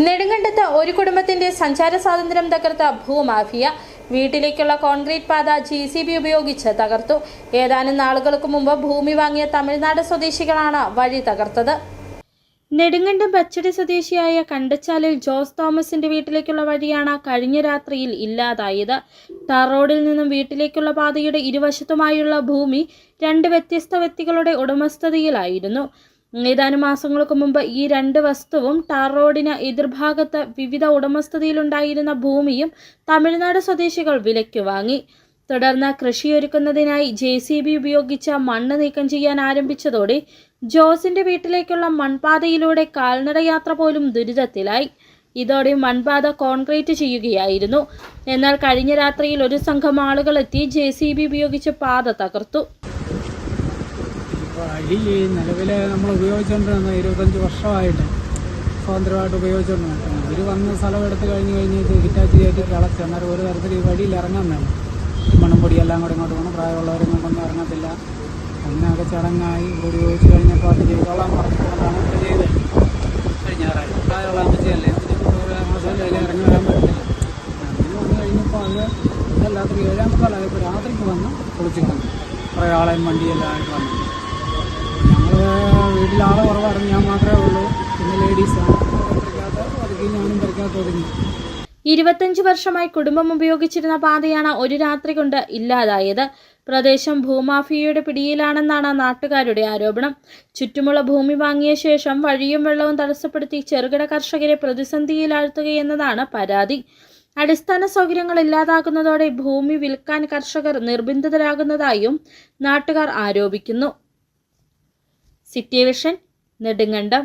നെടുങ്കണ്ടത്ത് ഒരു കുടുംബത്തിന്റെ സഞ്ചാര സ്വാതന്ത്ര്യം തകർത്ത ഭൂമാഫിയ. വീട്ടിലേക്കുള്ള കോൺക്രീറ്റ് പാത JCB ഉപയോഗിച്ച് തകർത്തു. ഏതാനും നാളുകൾക്ക് മുമ്പ് ഭൂമി വാങ്ങിയ തമിഴ്നാട് സ്വദേശികളാണ് വഴി തകർത്തത്. നെടുങ്കണ്ടം പച്ചടി സ്വദേശിയായ കണ്ടച്ചാലിൽ ജോസ് തോമസിന്റെ വീട്ടിലേക്കുള്ള വഴിയാണ് കഴിഞ്ഞ രാത്രിയിൽ ഇല്ലാതായത്. ടാർ റോഡിൽ നിന്നും വീട്ടിലേക്കുള്ള പാതയുടെ ഇരുവശത്തുമായുള്ള ഭൂമി രണ്ട് വ്യത്യസ്ത വ്യക്തികളുടെ ഉടമസ്ഥതയിലായിരുന്നു. ഏതാനും മാസങ്ങൾക്ക് മുമ്പ് ഈ രണ്ട് വസ്തുവും ടാർ റോഡിന് എതിർഭാഗത്ത് വിവിധ ഉടമസ്ഥതയിലുണ്ടായിരുന്ന ഭൂമിയും തമിഴ്നാട് സ്വദേശികൾ വിലയ്ക്ക് വാങ്ങി. തുടർന്ന് കൃഷിയൊരുക്കുന്നതിനായി JCB ഉപയോഗിച്ച് മണ്ണ് നീക്കം ചെയ്യാൻ ആരംഭിച്ചതോടെ ജോസിന്റെ വീട്ടിലേക്കുള്ള മൺപാതയിലൂടെ കാൽനട യാത്ര പോലും ദുരിതത്തിലായി. ഇതോടെ മൺപാത കോൺക്രീറ്റ് ചെയ്യുകയായിരുന്നു. എന്നാൽ കഴിഞ്ഞ രാത്രിയിൽ ഒരു സംഘം ആളുകൾ എത്തി JCB ഉപയോഗിച്ച് പാത തകർത്തു. വഴി നിലവിൽ നമ്മൾ ഉപയോഗിച്ചുകൊണ്ടിരുന്ന 25 വർഷമായിട്ട് സ്വതന്ത്രമായിട്ട് ഉപയോഗിച്ചുകൊണ്ടിരുന്നത്. ഇവർ വന്ന് സ്ഥലം എടുത്ത് കഴിഞ്ഞ് ഹിറ്റാച്ച് കയറ്റി കളച്ച്. അന്നേരം ഒരു തരത്തിൽ ഈ വഴിയിൽ ഇറങ്ങാൻ വേണം. മണ്ണും പൊടിയെല്ലാം കൂടെ ഇങ്ങോട്ട് പോകണം. പ്രായമുള്ളവരും കൊണ്ടൊന്നും ഇറങ്ങത്തില്ല. അങ്ങനെയൊക്കെ ചടങ്ങായി ഉപയോഗിച്ച് കഴിഞ്ഞപ്പോൾ അത് ചെയ്തോളാൻ പറഞ്ഞുകൊണ്ടാണ് ഇത് ചെയ്തത്. കഴിഞ്ഞ ഞായറാഴ്ച പ്രായമുള്ള അമ്മച്ചയല്ലേ അതിൽ ഇറങ്ങി വരാൻ പറ്റില്ല. അങ്ങനെ വന്നു കഴിഞ്ഞപ്പോൾ അത് രാത്രി 7:45 രാത്രിക്ക് വന്ന് പൊളിച്ച് കളഞ്ഞു. കുറേ ആളെയും വണ്ടിയെല്ലാം ആയിട്ട് വന്നു. വീട്ടിലാളെ കുറവായിരുന്നു. ഞാൻ മാത്രമേ ഉള്ളൂ. പിന്നെ ലേഡീസാണ്. ഒതുക്കി ഞാനും പരിക്കാത്ത ഒതുങ്ങി. 25 വർഷമായി കുടുംബം ഉപയോഗിച്ചിരുന്ന പാതയാണ് ഒരു രാത്രി കൊണ്ട് ഇല്ലാതായത്. പ്രദേശം ഭൂമാഫിയയുടെ പിടിയിലാണെന്നാണ് നാട്ടുകാരുടെ ആരോപണം. ചുറ്റുമുള്ള ഭൂമി വാങ്ങിയ ശേഷം വഴിയും വെള്ളവും തടസ്സപ്പെടുത്തി ചെറുകിട കർഷകരെ പ്രതിസന്ധിയിലാഴ്ത്തുകയെന്നതാണ് പരാതി. അടിസ്ഥാന സൗകര്യങ്ങൾ ഇല്ലാതാകുന്നതോടെ ഭൂമി വിൽക്കാൻ കർഷകർ നിർബന്ധിതരാകുന്നതായും നാട്ടുകാർ ആരോപിക്കുന്നു. City vision, Nedumkandam.